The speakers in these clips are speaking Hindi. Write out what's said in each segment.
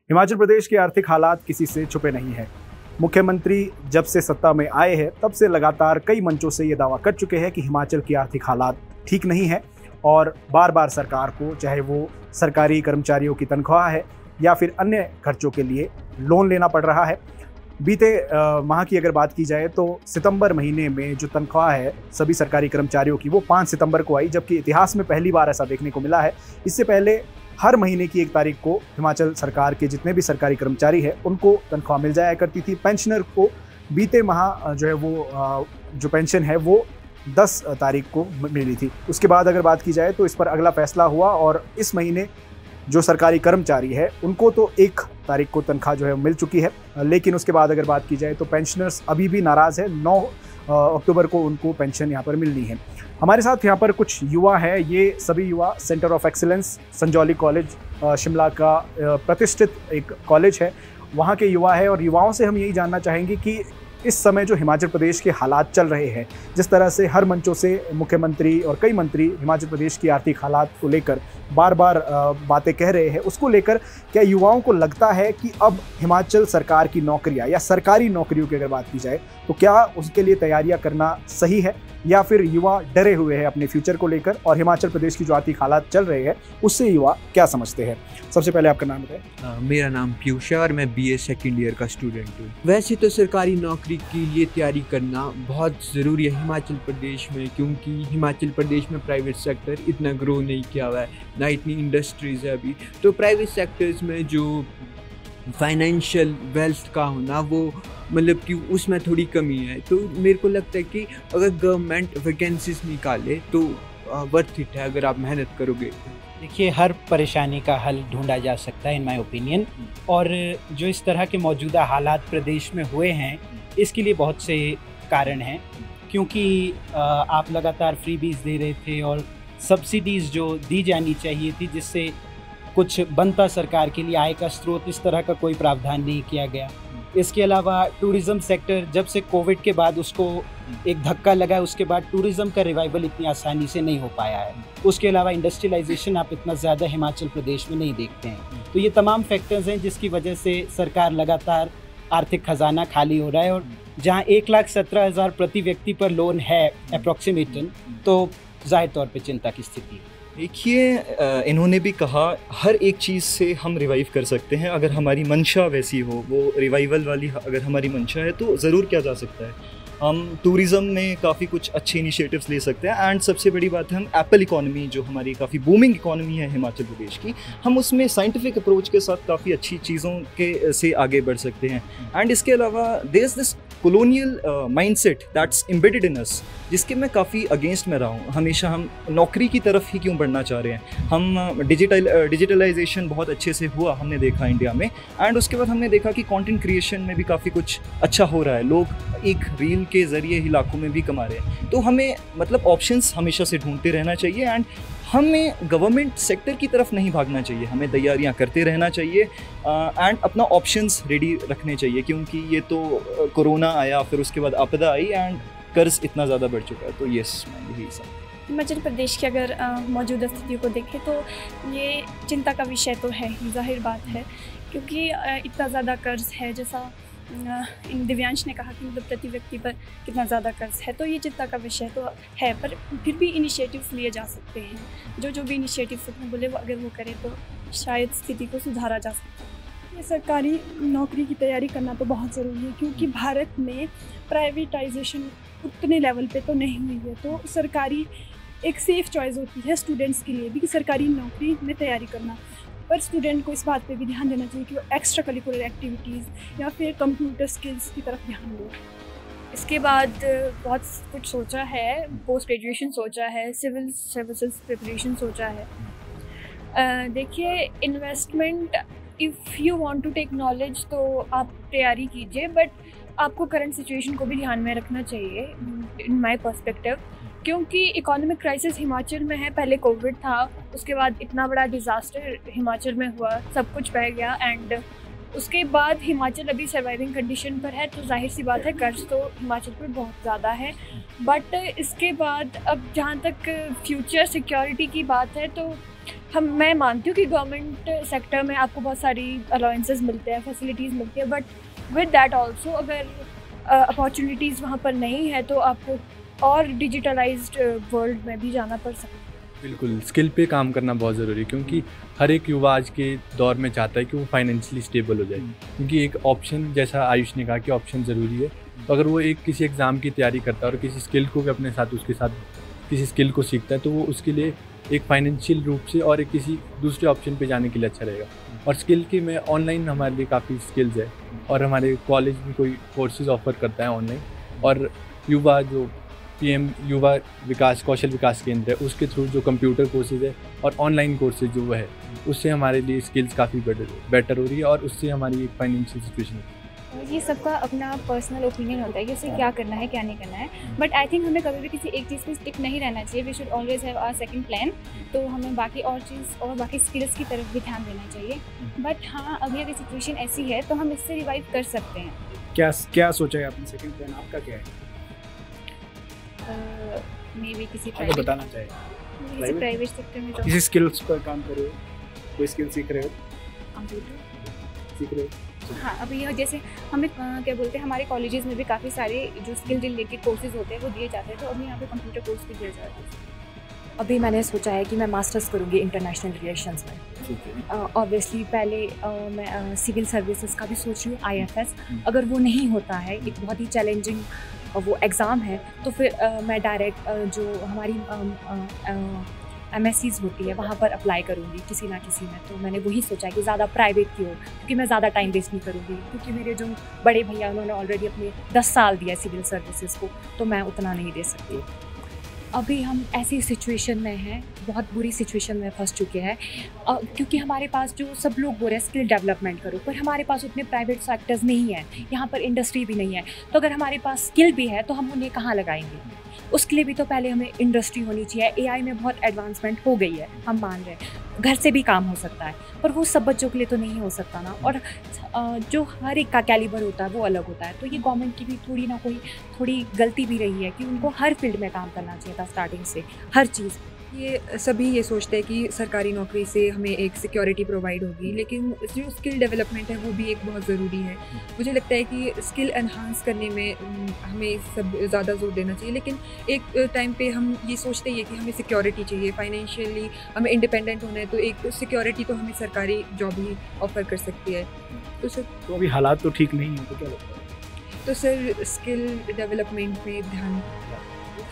हिमाचल प्रदेश के आर्थिक हालात किसी से छुपे नहीं हैं। मुख्यमंत्री जब से सत्ता में आए हैं तब से लगातार कई मंचों से ये दावा कर चुके हैं कि हिमाचल की आर्थिक हालात ठीक नहीं है और बार बार सरकार को, चाहे वो सरकारी कर्मचारियों की तनख्वाह है या फिर अन्य खर्चों के लिए लोन लेना पड़ रहा है। बीते माह की अगर बात की जाए तो सितंबर महीने में जो तनख्वाह है सभी सरकारी कर्मचारियों की वो 5 सितंबर को आई, जबकि इतिहास में पहली बार ऐसा देखने को मिला है। इससे पहले हर महीने की 1 तारीख को हिमाचल सरकार के जितने भी सरकारी कर्मचारी हैं उनको तनख्वाह मिल जाया करती थी। पेंशनर को बीते माह जो है वो जो पेंशन है वो 10 तारीख को मिली थी। उसके बाद अगर बात की जाए तो इस पर अगला फैसला हुआ और इस महीने जो सरकारी कर्मचारी है उनको तो 1 तारीख को तनख्वाह जो है मिल चुकी है, लेकिन उसके बाद अगर बात की जाए तो पेंशनर्स अभी भी नाराज़ है। 9 अक्टूबर को उनको पेंशन यहाँ पर मिलनी है। हमारे साथ यहाँ पर कुछ युवा हैं। ये सभी युवा centre of excellence Sanjauli college Shimla का प्रतिष्ठित एक कॉलेज है, वहाँ के युवा है और युवाओं से हम यही जानना चाहेंगे कि इस समय जो हिमाचल प्रदेश के हालात चल रहे हैं, जिस तरह से हर मंचों से मुख्यमंत्री और कई मंत्री हिमाचल प्रदेश की आर्थिक हालात को लेकर बार बार बातें कह रहे हैं, उसको लेकर क्या युवाओं को लगता है कि अब हिमाचल सरकार की नौकरियां या सरकारी नौकरियों की अगर बात की जाए तो क्या उसके लिए तैयारियां करना सही है, या फिर युवा डरे हुए हैं अपने फ्यूचर को लेकर और हिमाचल प्रदेश की जो आर्थिक हालात चल रहे हैं उससे युवा क्या समझते हैं? सबसे पहले आपका नाम बताएं। मेरा नाम पीयूष है और मैं BA सेकेंड ईयर का स्टूडेंट हूँ। वैसे तो सरकारी नौकरी के लिए तैयारी करना बहुत ज़रूरी है हिमाचल प्रदेश में, क्योंकि हिमाचल प्रदेश में प्राइवेट सेक्टर इतना ग्रो नहीं किया हुआ है, ना इतनी इंडस्ट्रीज़ है अभी। तो प्राइवेट सेक्टर्स में जो फाइनेंशियल वेल्थ का होना वो मतलब कि उसमें थोड़ी कमी है। तो मेरे को लगता है कि अगर गवर्नमेंट वैकेंसीज निकाले तो वर्थ इट है अगर आप मेहनत करोगे। देखिए, हर परेशानी का हल ढूंढा जा सकता है इन माय ओपिनियन, और जो इस तरह के मौजूदा हालात प्रदेश में हुए हैं इसके लिए बहुत से कारण हैं, क्योंकि आप लगातार फ्रीबीज दे रहे थे और सब्सिडीज़ जो दी जानी चाहिए थी जिससे कुछ बनता सरकार के लिए आय का स्रोत, इस तरह का कोई प्रावधान नहीं किया गया। इसके अलावा टूरिज़्म सेक्टर जब से कोविड के बाद उसको एक धक्का लगा है, उसके बाद टूरिज़्म का रिवाइवल इतनी आसानी से नहीं हो पाया है। उसके अलावा इंडस्ट्रियलाइजेशन आप इतना ज़्यादा हिमाचल प्रदेश में नहीं देखते हैं। तो ये तमाम फैक्टर्स हैं जिसकी वजह से सरकार लगातार आर्थिक खजाना खाली हो रहा है, और जहाँ 1,17,000 प्रति व्यक्ति पर लोन है अप्रॉक्सीमेटन, तो जाहिर तौर पर चिंता की स्थिति है। देखिए, इन्होंने भी कहा हर एक चीज़ से हम रिवाइव कर सकते हैं अगर हमारी मंशा वैसी हो, वो रिवाइवल वाली अगर हमारी मंशा है तो ज़रूर किया जा सकता है। हम टूरिज़्म में काफ़ी कुछ अच्छे इनिशिएटिव्स ले सकते हैं। एंड सबसे बड़ी बात है, हम एप्पल इकॉनमी जो हमारी काफ़ी बूमिंग इकॉनमी है हिमाचल प्रदेश की, हम उसमें साइंटिफिक अप्रोच के साथ काफ़ी अच्छी चीज़ों के से आगे बढ़ सकते हैं। एंड इसके अलावा there is this colonial mindset that's embedded in us, जिसके मैं काफ़ी अगेंस्ट में रहा हूँ। हमेशा हम नौकरी की तरफ ही क्यों बढ़ना चाह रहे हैं? हम डिजिटलाइजेशन बहुत अच्छे से हुआ, हमने देखा इंडिया में, एंड उसके बाद हमने देखा कि कंटेंट क्रिएशन में भी काफ़ी कुछ अच्छा हो रहा है। लोग एक रील के ज़रिए ही लाखों में भी कमा रहे हैं। तो हमें मतलब ऑप्शंस हमेशा से ढूंढते रहना चाहिए एंड हमें गवर्नमेंट सेक्टर की तरफ नहीं भागना चाहिए। हमें तैयारियां करते रहना चाहिए एंड अपना ऑप्शंस रेडी रखने चाहिए, क्योंकि ये तो कोरोना आया, फिर उसके बाद आपदा आई एंड कर्ज इतना ज़्यादा बढ़ चुका है। तो यस, मैं यही सब। हिमाचल प्रदेश की अगर मौजूदा स्थिति को देखें तो ये चिंता का विषय तो है, जाहिर बात है, क्योंकि इतना ज़्यादा कर्ज है, जैसा दिव्यांश ने कहा कि मतलब प्रति व्यक्ति पर कितना ज़्यादा कर्ज है, तो ये चिंता का विषय तो है। पर फिर भी इनिशिएटिव्स लिए जा सकते हैं। जो भी इनिशिएटिव्स अपने बोले वो अगर वो करें तो शायद स्थिति को सुधारा जा सकता है। ये सरकारी नौकरी की तैयारी करना तो बहुत ज़रूरी है, क्योंकि भारत में प्राइवेटाइजेशन उतने लेवल पे तो नहीं हुई है। तो सरकारी एक सेफ़ चॉइस होती है स्टूडेंट्स के लिए भी कि सरकारी नौकरी में तैयारी करना। पर स्टूडेंट को इस बात पे भी ध्यान देना चाहिए कि वो एक्स्ट्रा करिकुलर एक्टिविटीज़ या फिर कंप्यूटर स्किल्स की तरफ ध्यान दो। इसके बाद बहुत कुछ सोचा है, पोस्ट ग्रेजुएशन सोचा है, सिविल सर्विसेज प्रिपरेशन सोचा है। देखिए, investment if you want to take knowledge तो आप तैयारी कीजिए, बट आपको करंट सिचुएशन को भी ध्यान में रखना चाहिए इन माय पर्सपेक्टिव, क्योंकि इकोनॉमिक क्राइसिस हिमाचल में है। पहले कोविड था, उसके बाद इतना बड़ा डिज़ास्टर हिमाचल में हुआ, सब कुछ बह गया, एंड उसके बाद हिमाचल अभी सर्वाइविंग कंडीशन पर है। तो जाहिर सी बात है कर्ज तो हिमाचल पर बहुत ज़्यादा है, बट इसके बाद अब जहाँ तक फ्यूचर सिक्योरिटी की बात है तो मैं मानती हूँ कि गवर्नमेंट सेक्टर में आपको बहुत सारी अलाउंसेस मिलते हैं, फैसिलिटीज़ मिलती है, बट विद दैट ऑल्सो अगर अपॉर्चुनिटीज़ वहाँ पर नहीं है तो आपको और डिजिटलाइज्ड वर्ल्ड में भी जाना पड़ सकता है। बिल्कुल, स्किल पे काम करना बहुत ज़रूरी है, क्योंकि हर एक युवा आज के दौर में चाहता है कि वो फाइनेंशियली स्टेबल हो जाए। क्योंकि एक ऑप्शन, जैसा आयुष ने कहा कि ऑप्शन ज़रूरी है, तो अगर वो एक किसी एग्ज़ाम की तैयारी करता है और किसी स्किल को भी अपने साथ, उसके साथ किसी स्किल को सीखता है, तो वो उसके लिए एक फाइनेंशियल रूप से और एक किसी दूसरे ऑप्शन पे जाने के लिए अच्छा रहेगा। और स्किल की में ऑनलाइन हमारे लिए काफ़ी स्किल्स है, और हमारे कॉलेज भी कोई कोर्सेज ऑफर करता है ऑनलाइन, और युवा जो PM युवा विकास कौशल विकास केंद्र है, उसके थ्रू जो कंप्यूटर कोर्सेज है और ऑनलाइन कोर्सेज जो है, उससे हमारे लिए स्किल्स काफ़ी बेटर हो रही है, और उससे हमारी एक फाइनेंशियल सिचुएशन है। ये सबका अपना पर्सनल ओपिनियन होता है कि उसे क्या करना है क्या नहीं करना है, बट आई थिंक हमें कभी भी किसी एक चीज़ पे स्टिक नहीं रहना चाहिए। We should always have our second plan. तो हमें बाकी और चीज़ और बाकी स्किल्स की तरफ भी ध्यान देना चाहिए। बट हाँ, अभी अगर सिचुएशन ऐसी है तो हम इससे रिवाइव कर सकते हैं। क्या सोचा है आपने? सेकंड प्लान आपका क्या है? मे बी किसी बताना चाहिए प्राइवेट सेक्टर में किसी स्किल्स पर काम कर रहे हो, कोई स्किल सीख रहे हो? सीख रहे हो? हाँ, अभी यह जैसे हमें क्या बोलते हैं, हमारे कॉलेजेस में भी काफ़ी सारे जो स्किल रिलेटेड कोर्सेज होते हैं वो दिए जाते हैं, तो अभी यहाँ पे कंप्यूटर कोर्स भी दिया जाता है। अभी मैंने सोचा है कि मैं मास्टर्स करूँगी इंटरनेशनल रिलेशंस में। ऑब्वियसली पहले मैं सिविल सर्विसेज का भी सोच रही हूँ, IFS। अगर वो नहीं होता है, एक बहुत ही चैलेंजिंग वो एग्ज़ाम है, तो फिर मैं डायरेक्ट जो हमारी MSCs होती है वहाँ पर अप्लाई करूँगी किसी ना किसी में। तो मैंने वही सोचा है कि ज़्यादा प्राइवेट की हो, क्योंकि मैं ज़्यादा टाइम वेस्ट नहीं करूँगी, क्योंकि मेरे जो बड़े भैया उन्होंने ऑलरेडी अपने 10 साल दिया सिविल सर्विसेज को, तो मैं उतना नहीं दे सकती। अभी हम ऐसी सिचुएशन में हैं, बहुत बुरी सिचुएशन में फंस चुके हैं, क्योंकि हमारे पास जो सब लोग बोल रहे हैं स्किल डेवलपमेंट करो, पर हमारे पास उतने प्राइवेट सेक्टर्स नहीं है, यहाँ पर इंडस्ट्री भी नहीं है। तो अगर हमारे पास स्किल भी है तो हम उन्हें कहाँ लगाएंगे? उसके लिए भी तो पहले हमें इंडस्ट्री होनी चाहिए। AI में बहुत एडवांसमेंट हो गई है, हम मान रहे हैं, घर से भी काम हो सकता है, पर वो सब बच्चों के लिए तो नहीं हो सकता ना। और जो हर एक का कैलिबर होता है वो अलग होता है। तो ये गवर्नमेंट की भी थोड़ी गलती भी रही है कि उनको हर फील्ड में काम करना चाहिए था स्टार्टिंग से, हर चीज़। ये सभी ये सोचते हैं कि सरकारी नौकरी से हमें एक सिक्योरिटी प्रोवाइड होगी, लेकिन जो स्किल डेवलपमेंट है वो भी एक बहुत ज़रूरी है। मुझे लगता है कि स्किल एनहांस करने में हमें सब ज़्यादा जोर देना चाहिए, लेकिन एक टाइम पे हम ये सोचते ही है कि हमें सिक्योरिटी चाहिए, फाइनेंशियली हमें इंडिपेंडेंट होना है, तो एक सिक्योरिटी तो हमें सरकारी जॉब ही ऑफर कर सकती है। तो सर, तो अभी हालात तो ठीक नहीं है, तो क्या लगता है? तो सर स्किल डेवलपमेंट पे ध्यान।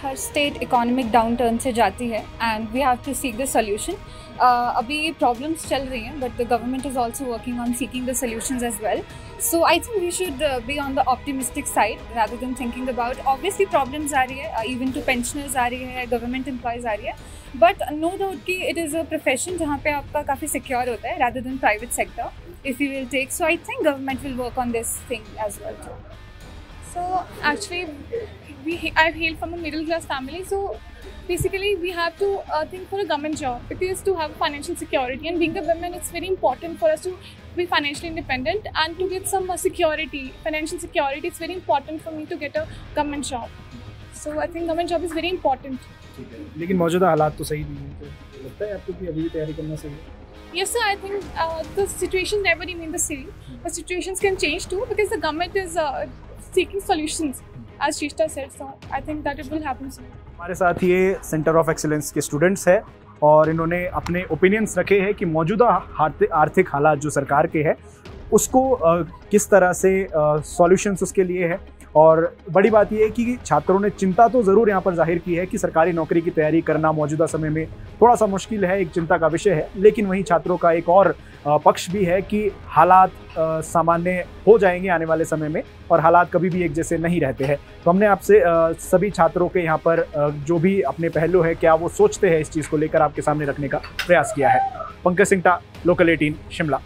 हर स्टेट इकोनॉमिक डाउन टर्न से जाती है and we have to seek the solution. अभी प्रॉब्लम्स चल रही हैं but the government is also working on seeking the solutions as well. So I think we should be on the optimistic side rather than thinking about obviously problems आ रही है, इवन टू पेंशनर्स आ रही है, गवर्नमेंट एम्प्लॉयज़ आ रही है, बट नो डाउट कि इट इज़ अ प्रोफेशन जहाँ पे आपका काफ़ी सिक्योर होता है rather than private sector if you will take. So I think government will work on this thing as well. So actually I've hailed from a middle class family, so basically we have to think for a government job because to have financial security, and being a woman it's very important for us to be financially independent and to get some security, financial security. It's very important for me to get a government job, so I think government job is very important. लेकिन मौजूदा हालात तो सही नहीं है, तो लगता है आपको कि अभी भी तैयारी करना सही है? Yes sir, I think the situation never remain the same. The situations can change too because the government is seeking solutions, as Shrishta said, so I think that it will happen soon. हमारे साथ ये सेंटर ऑफ एक्सीलेंस के स्टूडेंट्स हैं और इन्होंने अपने ओपिनियंस रखे हैं कि मौजूदा आर्थिक हालात जो सरकार के हैं उसको किस तरह से सॉल्यूशंस उसके लिए है। और बड़ी बात यह है कि छात्रों ने चिंता तो ज़रूर यहाँ पर जाहिर की है कि सरकारी नौकरी की तैयारी करना मौजूदा समय में थोड़ा सा मुश्किल है, एक चिंता का विषय है, लेकिन वहीं छात्रों का एक और पक्ष भी है कि हालात सामान्य हो जाएंगे आने वाले समय में और हालात कभी भी एक जैसे नहीं रहते हैं। तो हमने आपसे सभी छात्रों के यहाँ पर जो भी अपने पहलू है, क्या वो सोचते हैं इस चीज़ को लेकर, आपके सामने रखने का प्रयास किया है। पंकज सिंगटा, लोकल 18, शिमला।